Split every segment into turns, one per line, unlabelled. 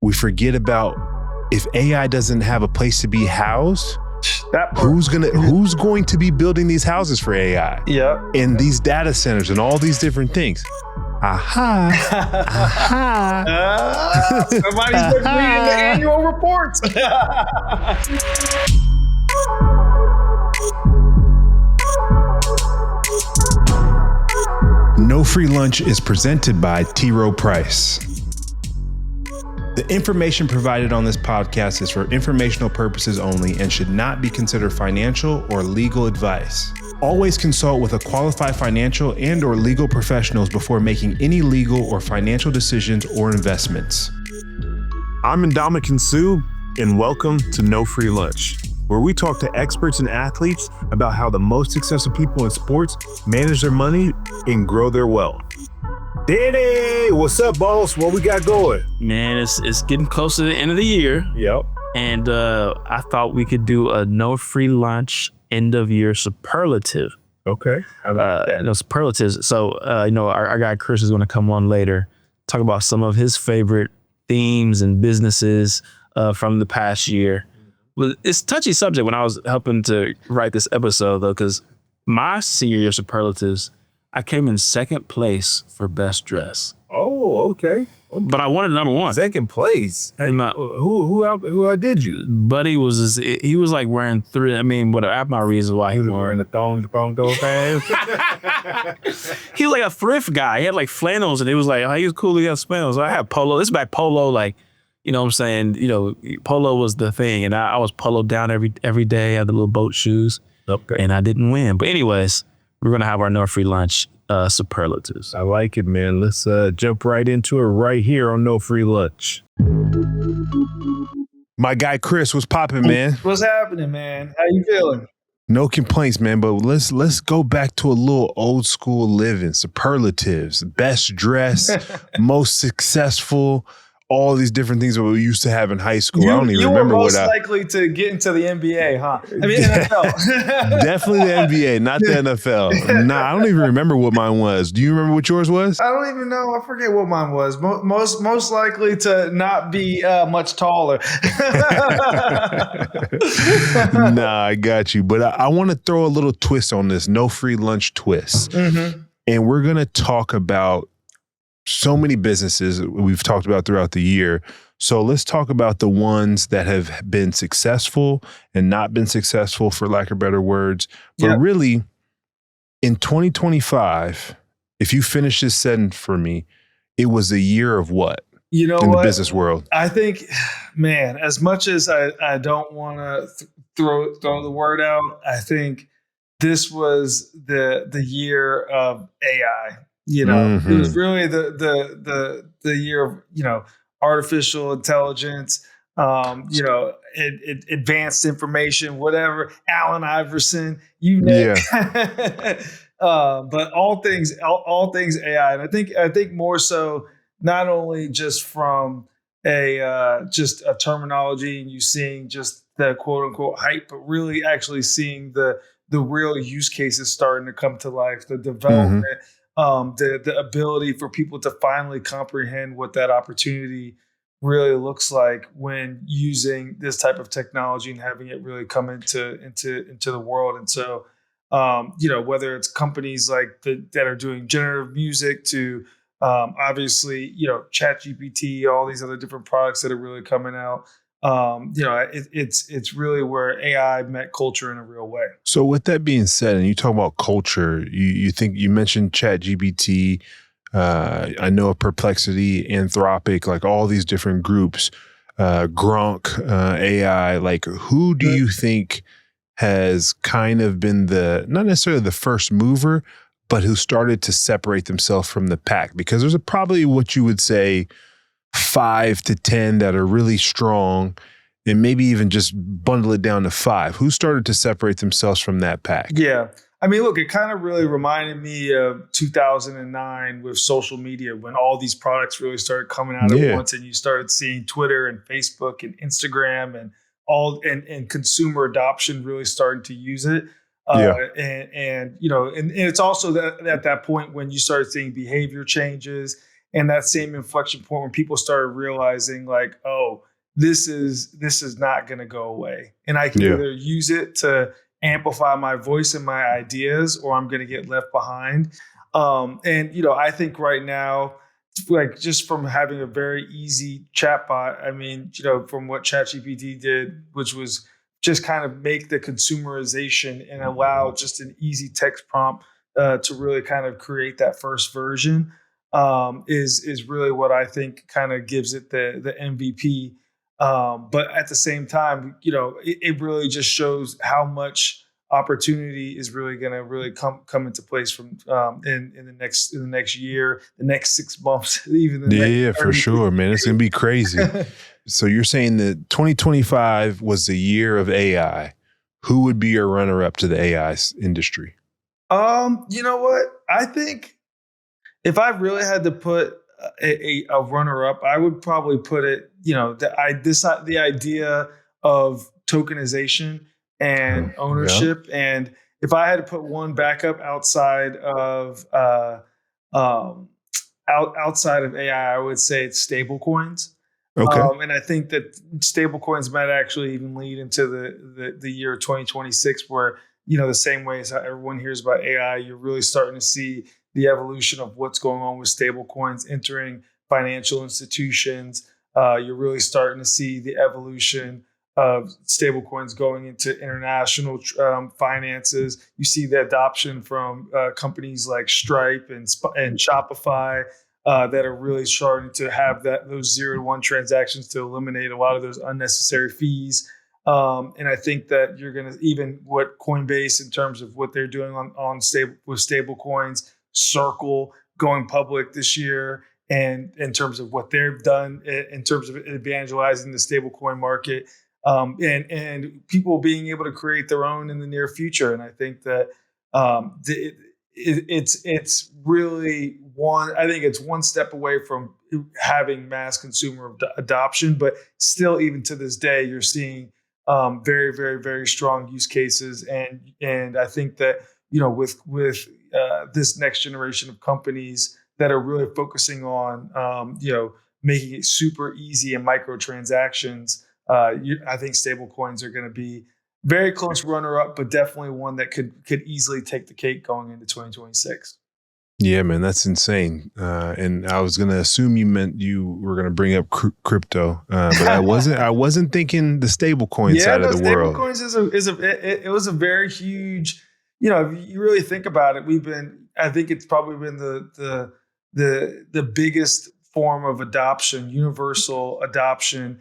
we forget about if AI doesn't have a place to be housed, who's going to be building these houses for AI?
Yeah.
And these data centers and all these different things. Aha. Aha.
Somebody's been reading the annual reports.
No Free Lunch is presented by T. Rowe Price. The information provided on this podcast is for informational purposes only and should not be considered financial or legal advice. Always consult with a qualified financial and or legal professionals before making any legal or financial decisions or investments.
I'm Ndamukong Suh, and welcome to No Free Lunch, where we talk to experts and athletes about how the most successful people in sports manage their money and grow their wealth. Danny, what's up, boss? What we got going?
Man, it's getting close to the end of the year.
Yep.
And I thought we could do a no free lunch end of year superlative.
Okay. How about that?
No superlatives. So, our guy Chris is going to come on later, talk about some of his favorite themes and businesses from the past year. Well, it's a touchy subject when I was helping to write this episode, though, because my senior year superlatives, I came in second place for best dress.
Oh, okay.
But I wanted number one.
Second place. Who outdid you?
Buddy he was like wearing three. I mean, whatever. I have my reasons why he was
Wearing the thong go fast.
He was like a thrift guy. He had like flannels, and it was like, oh, he was cool. He had flannels. I had polo. This is back polo, like, you know what I'm saying? You know, polo was the thing, and I was poloed down every day. I had the little boat shoes,
Okay.
and I didn't win. But anyways, we're gonna have our no free lunch superlatives.
I like it, man. Let's jump right into it right here on No Free Lunch.
My guy Chris, what's popping, man?
What's happening, man? How you feeling?
No complaints, man, but let's go back to a little old school living. Superlatives, best dress, most successful, all these different things that we used to have in high school. I don't even remember
what I... You were most likely to get into the NBA, huh? I mean, NFL.
Definitely the NBA, not the NFL. Nah, I don't even remember what mine was. Do you remember what yours was?
I don't even know. I forget what mine was. Most likely to not be much taller.
Nah, I got you. But I want to throw a little twist on this, no free lunch twist. Mm-hmm. And we're going to talk about so many businesses we've talked about throughout the year. So let's talk about the ones that have been successful and not been successful, for lack of better words. But really, in 2025, if you finish this sentence for me, it was a year of what?
You know,
in the business world?
I think, man, as much as I don't want to throw the word out, I think this was the year of AI. You know, It was really the year of, artificial intelligence, advanced information, whatever, Allen Iverson, you know. Yeah. But all things AI. And I think more so, not only just from just a terminology and you seeing just the quote unquote hype, but really actually seeing the real use cases starting to come to life, the development. The ability for people to finally comprehend what that opportunity really looks like when using this type of technology and having it really come into the world. And so, whether it's companies like that are doing generative music to obviously, ChatGPT, all these other different products that are really coming out. It's really where AI met culture in a real way.
So with that being said, and you talk about culture, you mentioned ChatGPT, I know of Perplexity, Anthropic, like all these different groups, Gronk, AI, like who do you think has kind of been not necessarily the first mover, but who started to separate themselves from the pack? Because there's probably what you would say 5 to 10 that are really strong, and maybe even just bundle it down to 5. Who started to separate themselves from that pack?
Yeah. I mean, look, it kind of really reminded me of 2009 with social media, when all these products really started coming out at once, and you started seeing Twitter and Facebook and Instagram and and consumer adoption really starting to use it. And it's also at that point when you start seeing behavior changes and that same inflection point when people started realizing like, oh, this is not going to go away, and I can either use it to amplify my voice and my ideas, or I'm going to get left behind. And I think right now, like just from having a very easy chatbot, I mean, from what ChatGPT did, which was just kind of make the consumerization and allow just an easy text prompt to really kind of create that first version, is really what I think kind of gives it the MVP. But at the same time, it really just shows how much opportunity is really going to really come into place from in the next year, the next 6 months, even the next 30
for sure, man. It's going to be crazy. So you're saying that 2025 was the year of AI. Who would be your runner-up to the AI industry?
You know what? I think if I really had to put a runner-up, I would probably put it, the idea of tokenization and ownership. Yeah. And if I had to put one backup outside of outside of AI, I would say it's stablecoins. Okay. And I think that stablecoins might actually even lead into the year 2026, where, the same way as how everyone hears about AI, you're really starting to see the evolution of what's going on with stablecoins entering financial institutions. You're really starting to see the evolution of stablecoins going into international finances. You see the adoption from companies like Stripe and Shopify that are really starting to have those 0-to-1 transactions to eliminate a lot of those unnecessary fees. And I think that you're going to, even what Coinbase in terms of what they're doing with stable coins, Circle going public this year, and in terms of what they've done in terms of evangelizing the stablecoin market, and people being able to create their own in the near future. And I think that it's really I think it's one step away from having mass consumer adoption, but still, even to this day, you're seeing very, very, very strong use cases. And I think that, with this next generation of companies that are really focusing on, making it super easy and microtransactions, I think stablecoins are going to be very close runner-up, but definitely one that could easily take the cake going into 2026.
Yeah, man, that's insane. And I was going to assume you meant you were going to bring up crypto, but I wasn't thinking the stablecoin side of the world.
Stablecoins it was a very huge, if you really think about it, I think it's probably been the biggest form of adoption, universal adoption,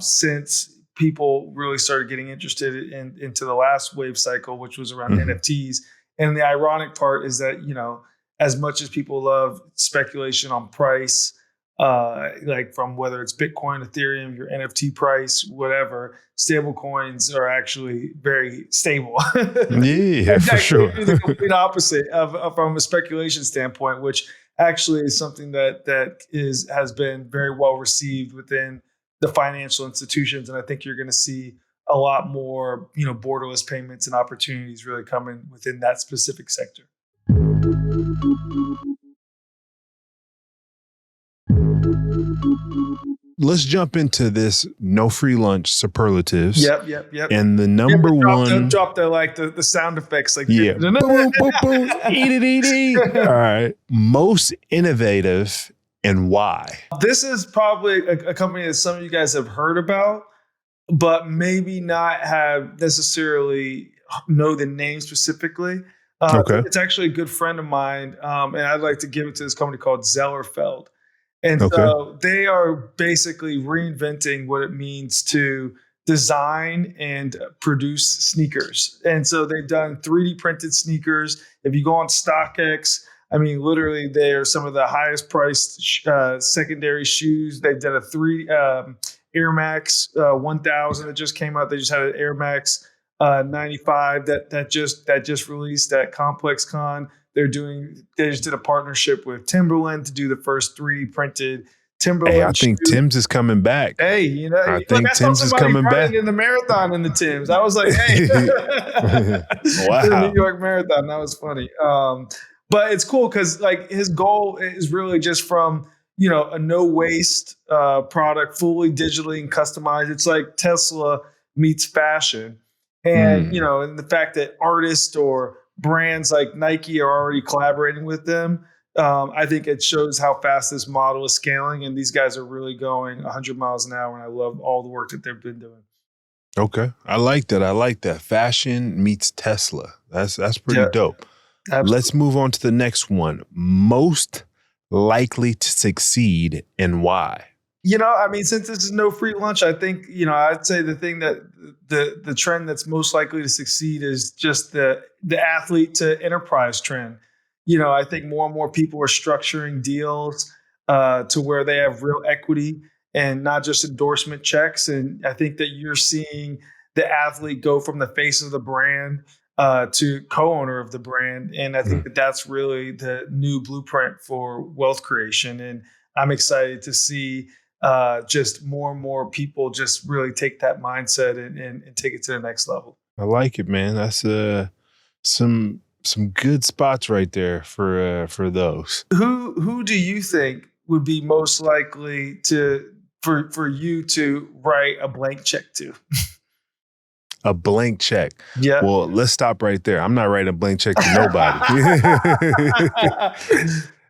since people really started getting interested into the last wave cycle, which was around NFTs. And the ironic part is that, as much as people love speculation on price, like from whether it's Bitcoin, Ethereum, your NFT price, whatever, stable coins are actually very stable.
Yeah, for sure.
The complete opposite from a speculation standpoint, which actually is something that has been very well received within the financial institutions. And I think you're going to see a lot more, borderless payments and opportunities really coming within that specific sector.
Let's jump into this no free lunch superlatives.
Yep.
And the number one.
Drop the sound effects like
yeah. Boom, boom, boom. Eat. All right. Most innovative and why?
This is probably a company that some of you guys have heard about, but maybe not have necessarily know the name specifically. Okay. It's actually a good friend of mine, and I'd like to give it to this company called Zellerfeld. And so they are basically reinventing what it means to design and produce sneakers. And so they've done 3D printed sneakers. If you go on StockX, I mean, literally, they are some of the highest priced secondary shoes. They've done a Air Max 1000 that just came out. They just had an Air Max 95 that just released at ComplexCon. They just did a partnership with Timberland to do the first 3D printed Timberland.
Hey, I think Tim's is coming back.
Hey,
I think Tim's is coming back
in the marathon in the Tim's. I was like, hey,
wow,
the New York Marathon. That was funny. But it's cool because like his goal is really just from a no waste product, fully digitally and customized. It's like Tesla meets fashion. And, and the fact that artists or brands like Nike are already collaborating with them, I think it shows how fast this model is scaling. And these guys are really going 100 miles an hour. And I love all the work that they've been doing.
Okay. I like that. Fashion meets Tesla. That's pretty dope. Absolutely. Let's move on to the next one. Most likely to succeed and why?
Since this is no free lunch, I think, I'd say the thing that the trend that's most likely to succeed is just the athlete to enterprise trend. I think more and more people are structuring deals to where they have real equity and not just endorsement checks. And I think that you're seeing the athlete go from the face of the brand to co-owner of the brand. And I think that that's really the new blueprint for wealth creation. And I'm excited to see just more and more people just really take that mindset and take it to the next level.
I like it, man. That's some good spots right there for those.
Who do you think would be most likely for you to write a blank check to?
A blank check.
Yeah.
Well, let's stop right there. I'm not writing a blank check to nobody.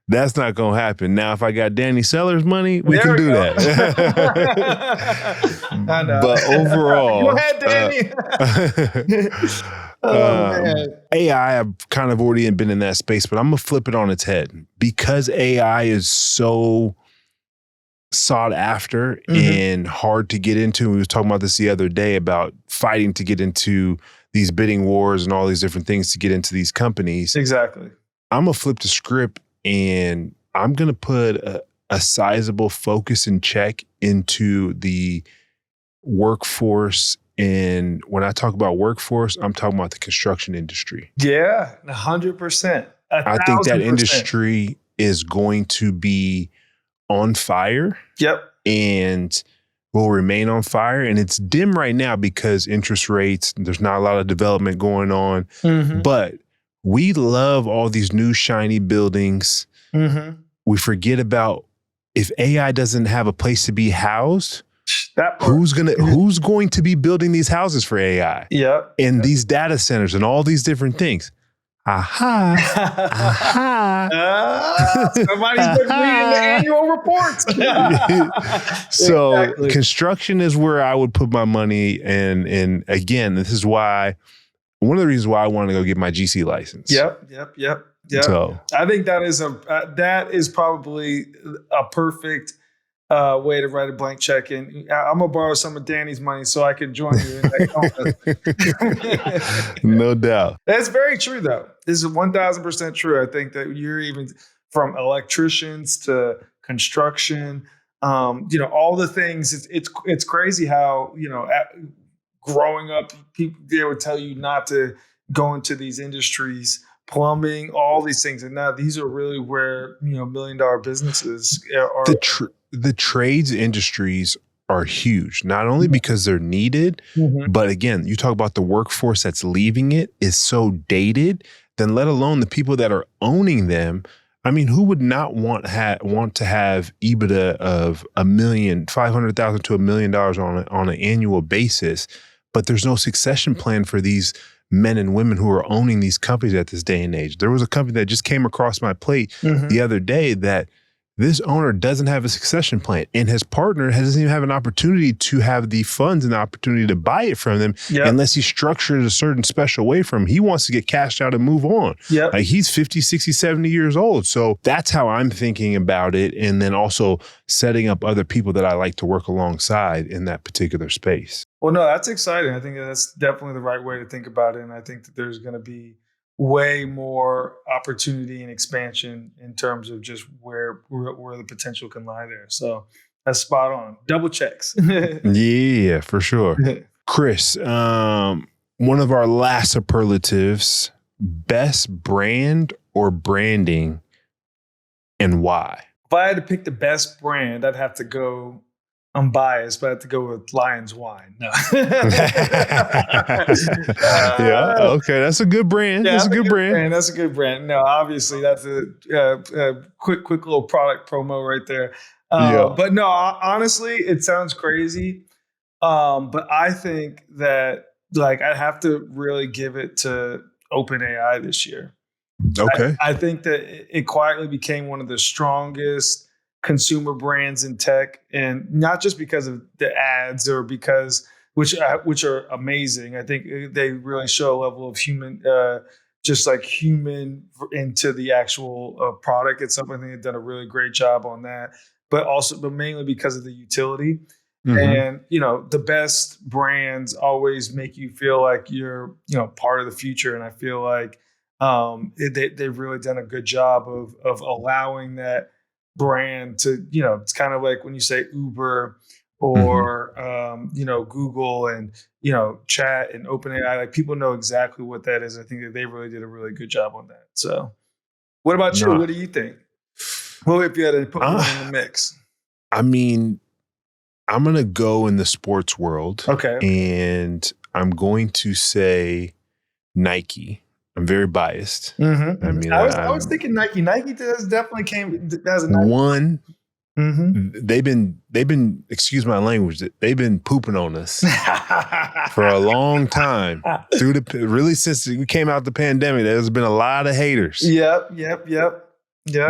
That's not going to happen. Now, if I got Danny Sellers money, we can do that.
I know.
But overall,
go ahead, Danny. Man.
AI, I've kind of already been in that space, but I'm going to flip it on its head. Because AI is so sought after and hard to get into. We was talking about this the other day about fighting to get into these bidding wars and all these different things to get into these companies.
Exactly.
I'm going to flip the script and I'm going to put a sizable focus and check into the workforce. And when I talk about workforce, I'm talking about the construction industry.
Yeah, 100%.
I think that industry is going to be on fire.
Yep.
And will remain on fire. And it's dim right now because interest rates, there's not a lot of development going on. But we love all these new shiny buildings. We forget about if AI doesn't have a place to be housed, who's going to be building these houses for AI?
Yep.
And these data centers and all these different things. Somebody's
been reading the annual reports.
So exactly. Construction is where I would put my money. And again, this is why, one of the reasons why I want to go get my GC license.
Yep. So I think that is probably a perfect way to write a blank check. And I'm going to borrow some of Danny's money so I can join you in that contest.
No doubt.
That's very true, though. This is 1,000% true. I think that you're even from electricians to construction, all the things. It's crazy how, growing up, people, they would tell you not to go into these industries, plumbing, all these things. And now these are really where, $1 million businesses are.
The trades industries are huge, not only because they're needed, but again, you talk about the workforce that's leaving it is so dated, then let alone the people that are owning them. I mean, who would not want to have EBITDA of $500,000 to $1 million on an annual basis, but there's no succession plan for these men and women who are owning these companies at this day and age. There was a company that just came across my plate the other day that this owner doesn't have a succession plan, and his partner doesn't even have an opportunity to have the funds and the opportunity to buy it from them unless he structured a certain special way for him. He wants to get cashed out and move on.
Yep.
Like he's 50, 60, 70 years old. So that's how I'm thinking about it. And then also setting up other people that I like to work alongside in that particular space.
Well, no, that's exciting. I think that's definitely the right way to think about it. And I think that there's going to be way more opportunity and expansion in terms of just where the potential can lie there. So that's spot on. Double checks.
Yeah, for sure. Chris, one of our last superlatives, best brand or branding and why?
If I had to pick the best brand, I'd have to go I'm biased, but I have to go with Lyons wine. No.
Yeah. Okay. That's a good brand.
Yeah,
That's a good brand.
That's a good brand. No, obviously that's a quick little product promo right there.
Yeah.
But no, honestly, it sounds crazy. But I think that like I have to really give it to OpenAI this year.
Okay.
I think that it quietly became one of the strongest consumer brands in tech, and not just because of the ads or because which are amazing. I think they really show a level of human, just like human into the actual product. It's something they've done a really great job on that, but mainly because of the utility.
Mhm.
And the best brands always make you feel like you're part of the future, and I feel like they've really done a good job of allowing that brand to, it's kind of like when you say Uber
Mhm.
or Google and chat and OpenAI, like people know exactly what that is. I think that they really did a really good job on that. So what about you?
No.
What do you think? Well, if you had to put one in the mix.
I mean, I'm gonna go in the sports world,
Okay.
and I'm going to say Nike. I'm very biased.
Mm-hmm.
I mean,
I was thinking Nike. Nike definitely came as a nice.
one.
Mm-hmm.
They've been, excuse my language, they've been pooping on us for a long time. Really since we came out the pandemic, there's been a lot of haters.
Yep.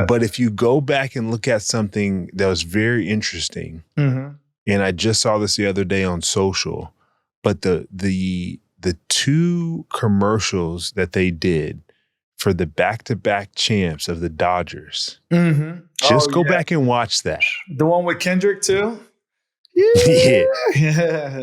But if you go back and look at something that was very interesting,
Mm-hmm.
and I just saw this the other day on social, but the two commercials that they did for the back-to-back champs of the Dodgers.
Mm-hmm.
Just go back and watch that.
The one with Kendrick too?
Yeah.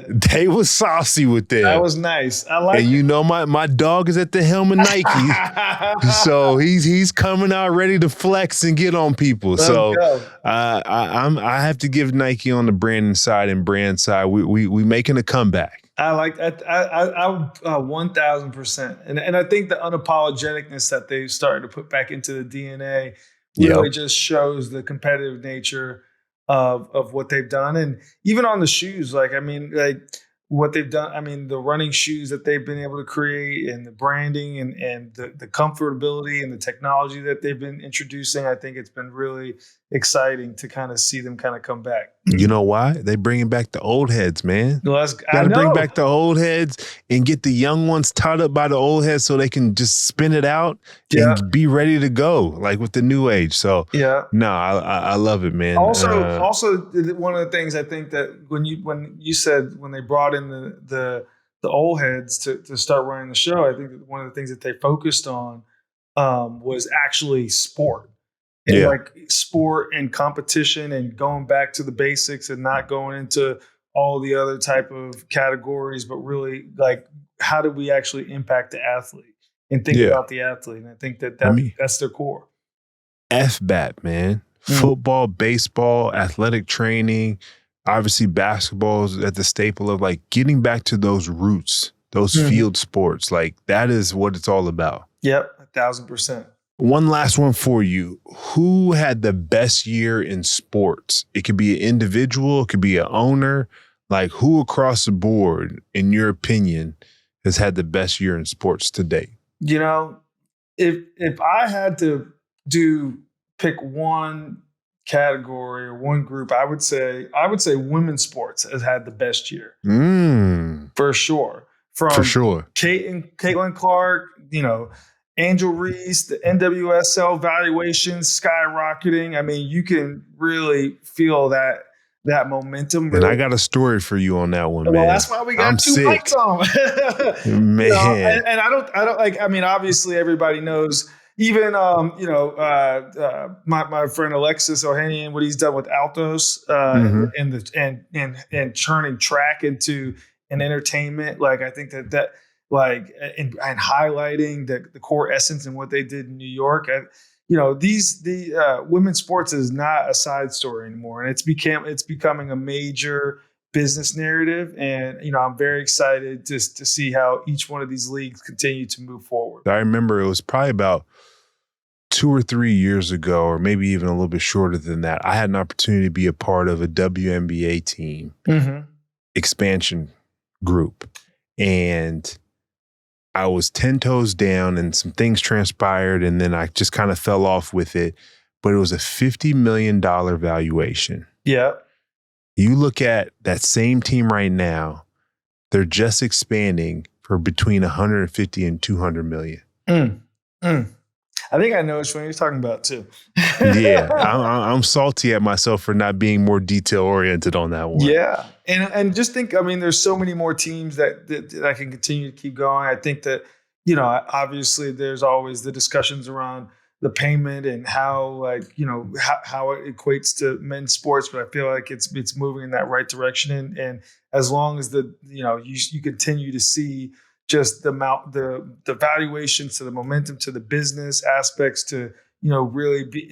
They was saucy with them.
That was nice. I like
it. And my dog is at the helm of Nike. So he's coming out ready to flex and get on people.
Let's
so
go.
I have to give Nike on the branding side and brand side. We making a comeback.
I like that. I 1,000%. And I think the unapologeticness that they started to put back into the DNA really just shows the competitive nature of what they've done. And even on the shoes, like what they've done, the running shoes that they've been able to create and the branding and the comfortability and the technology that they've been introducing, I think it's been really exciting to kind of see them kind of come back.
You know why? They bringing back the old heads, man.
Gotta
bring back the old heads and get the young ones taught up by the old heads so they can just spin it out and be ready to go, like with the new age. So no, I love it, man.
Also, one of the things I think that when you said when they brought in the old heads to start running the show, I think that one of the things that they focused on was actually sport. And like sport and competition and going back to the basics and not going into all the other type of categories, but really like how do we actually impact the athlete and think about the athlete? And I think that's their core.
FBAT, man. Football, baseball, athletic training, obviously basketball is at the staple of like getting back to those roots, those field sports. Like that is what it's all about.
Yep, 1,000%.
One last one for you. Who had the best year in sports? It could be an individual, it could be an owner. Like who across the board, in your opinion, has had the best year in sports to date?
If I had to pick one category or one group, I would say women's sports has had the best year. For sure. Caitlin Clark, Angel Reese, the NWSL valuations skyrocketing. I mean, you can really feel that momentum.
And I got a story for you on that one, man.
Well, that's why we got two mics on.
Man.
And I don't like, obviously everybody knows, even, my friend Alexis Ohanian, what he's done with Altos and turning track into an entertainment. Like, I think that like, and highlighting the core essence and what they did in New York. The women's sports is not a side story anymore, and it's becoming a major business narrative. And I'm very excited to see how each one of these leagues continue to move forward.
I remember it was probably about 2 or 3 years ago, or maybe even a little bit shorter than that, I had an opportunity to be a part of a WNBA team expansion group. And I was 10 toes down and some things transpired, and then I just kind of fell off with it. But it was a $50 million valuation.
Yeah.
You look at that same team right now, they're just expanding for between 150 and 200 million.
I think I know which one you're talking about too.
Yeah, I'm salty at myself for not being more detail oriented on that one.
Yeah, and just think, I mean, there's so many more teams that can continue to keep going. I think that, you know, obviously there's always the discussions around the payment and how, like, you know, how it equates to men's sports, but I feel like it's moving in that right direction. And as long as you continue to see just the valuations to the momentum to the business aspects to, you know, really be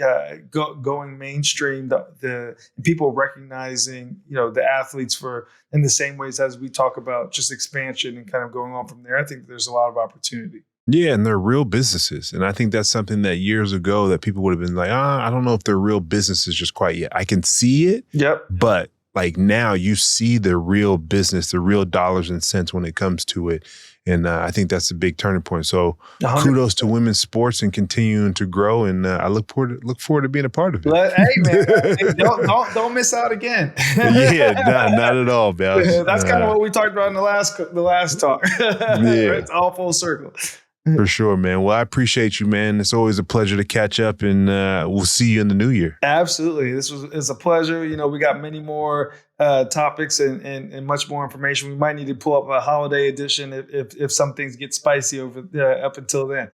going mainstream, the people recognizing, you know, the athletes for in the same ways as we talk about just expansion and kind of going on from there. I think there's a lot of opportunity.
Yeah, and they're real businesses. And I think that's something that years ago that people would have been like, I don't know if they're real businesses just quite yet. I can see it.
Yep.
But like now you see the real business, the real dollars and cents when it comes to it. And I think that's a big turning point. So 100%. Kudos to women's sports and continuing to grow. And I look forward to being a part of it.
Hey, man, don't miss out again.
Yeah, not at all, man.
That's kind of what we talked about in the last talk.
Yeah.
It's all full circle.
For sure, man. Well, I appreciate you, man. It's always a pleasure to catch up, and we'll see you in the new year.
Absolutely. It's a pleasure. You know, we got many more topics and much more information. We might need to pull up a holiday edition if some things get spicy up until then.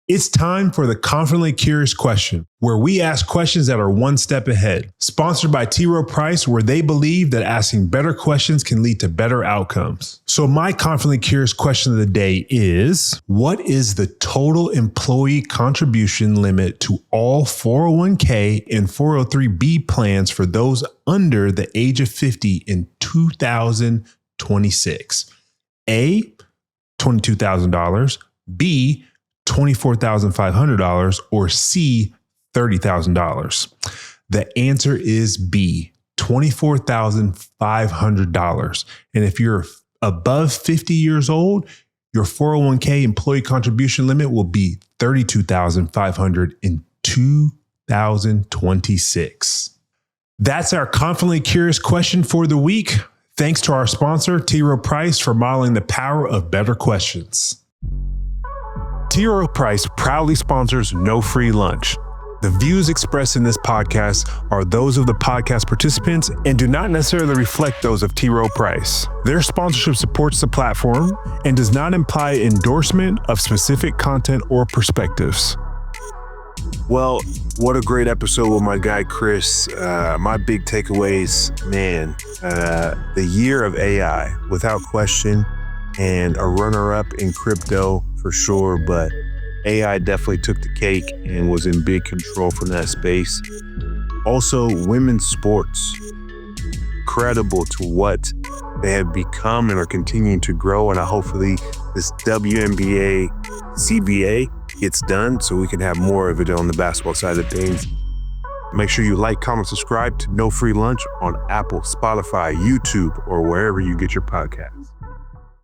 It's time for the Confidently Curious question, where we ask questions that are one step ahead. Sponsored by T. Rowe Price, where they believe that asking better questions can lead to better outcomes. So my Confidently Curious question of the day is, what is the total employee contribution limit to all 401k and 403b plans for those under the age of 50 in 2026? A, $22,000, B, $24,500, or C, $30,000? The answer is B, $24,500. And if you're above 50 years old, your 401k employee contribution limit will be $32,500 in 2026. That's our Confidently Curious question for the week. Thanks to our sponsor, T. Rowe Price, for modeling the power of better questions. T. Rowe Price proudly sponsors No Free Lunch. The views expressed in this podcast are those of the podcast participants and do not necessarily reflect those of T. Rowe Price. Their sponsorship supports the platform and does not imply endorsement of specific content or perspectives.
Well, what a great episode with my guy, Chris. My big takeaways, man, the year of AI, without question, and a runner-up in crypto for sure, but AI definitely took the cake and was in big control from that space. Also, women's sports, credible to what they have become and are continuing to grow, and hopefully this WNBA CBA gets done so we can have more of it on the basketball side of things. Make sure you like, comment, subscribe to No Free Lunch on Apple, Spotify, YouTube, or wherever you get your podcasts.